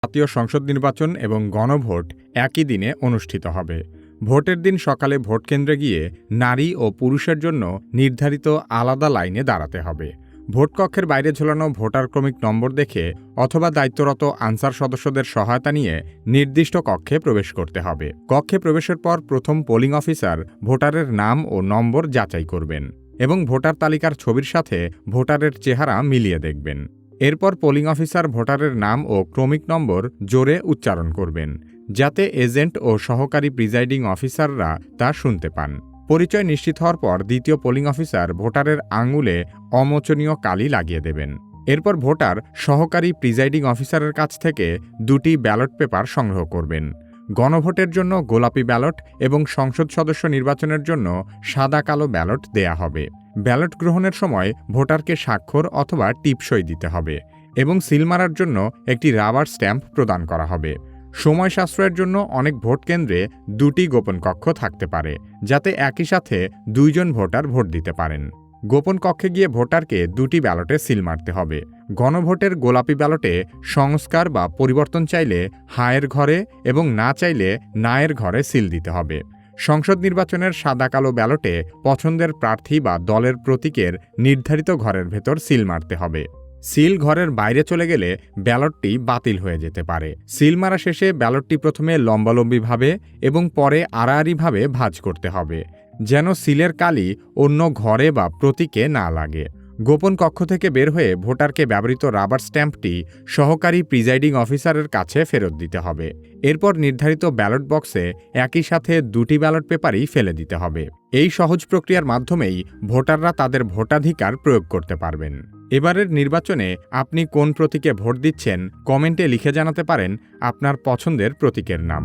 জাতীয় সংসদ নির্বাচন এবং গণভোট একই দিনে অনুষ্ঠিত হবে। ভোটের দিন সকালে ভোটকেন্দ্রে গিয়ে নারী ও পুরুষের জন্য নির্ধারিত আলাদা লাইনে দাঁড়াতে হবে। ভোটকক্ষের বাইরে ঝোলানো ভোটার ক্রমিক নম্বর দেখে অথবা দায়িত্বরত আনসার সদস্যদের সহায়তা নিয়ে নির্দিষ্ট কক্ষে প্রবেশ করতে হবে। কক্ষে প্রবেশের পর প্রথম পোলিং অফিসার ভোটারের নাম ও নম্বর যাচাই করবেন এবং ভোটার তালিকার ছবির সাথে ভোটারের চেহারা মিলিয়ে দেখবেন। এরপর পোলিং অফিসার ভোটারের নাম ও ক্রমিক নম্বর জোরে উচ্চারণ করবেন, যাতে এজেন্ট ও সহকারী প্রিজাইডিং অফিসাররা তা শুনতে পান। পরিচয় নিশ্চিত হওয়ার পর দ্বিতীয় পোলিং অফিসার ভোটারের আঙুলে অমোচনীয় কালি লাগিয়ে দেবেন। এরপর ভোটার সহকারী প্রিজাইডিং অফিসারের কাছ থেকে 2টি ব্যালট পেপার সংগ্রহ করবেন। গণভোটের জন্য গোলাপি ব্যালট এবং সংসদ সদস্য নির্বাচনের জন্য সাদা কালো ব্যালট দেয়া হবে। ব্যালট গ্রহণের সময় ভোটারকে স্বাক্ষর অথবা টিপসই দিতে হবে এবং সিল মারার জন্য একটি রাবার স্ট্যাম্প প্রদান করা হবে। সময় সাশ্রয়ের জন্য অনেক ভোট কেন্দ্রে 2টি গোপন কক্ষ থাকতে পারে, যাতে একই সাথে 2 জন ভোটার ভোট দিতে পারেন। গোপন কক্ষে গিয়ে ভোটারকে 2টি ব্যালটে সিল মারতে হবে। গণভোটের গোলাপি ব্যালটে সংস্কার বা পরিবর্তন চাইলে হায়ের ঘরে এবং না চাইলে নায়ের ঘরে সিল দিতে হবে। সংসদ নির্বাচনের সাদা কালো ব্যালটে পছন্দের প্রার্থী বা দলের প্রতীকের নির্ধারিত ঘরের ভেতর সিল মারতে হবে। সিল ঘরের বাইরে চলে গেলে ব্যালটটি বাতিল হয়ে যেতে পারে। সিল মারা শেষে ব্যালটটি প্রথমে লম্বালম্বিভাবে এবং পরে আড়াআড়িভাবে ভাঁজ করতে হবে, যেন সিলের কালি অন্য ঘরে বা প্রতীকে না লাগে। গোপন কক্ষ থেকে বের হয়ে ভোটারকে ব্যবহৃত রাবার স্ট্যাম্পটি সহকারী প্রিজাইডিং অফিসারের কাছে ফেরত দিতে হবে। এরপর নির্ধারিত ব্যালট বক্সে একই সাথে 2টি ব্যালট পেপারই ফেলে দিতে হবে। এই সহজ প্রক্রিয়ার মাধ্যমেই ভোটাররা তাদের ভোটাধিকার প্রয়োগ করতে পারবেন। এবারের নির্বাচনে আপনি কোন প্রতীকে ভোট দিচ্ছেন কমেন্টে লিখে জানাতে পারেন আপনার পছন্দের প্রতীকের নাম।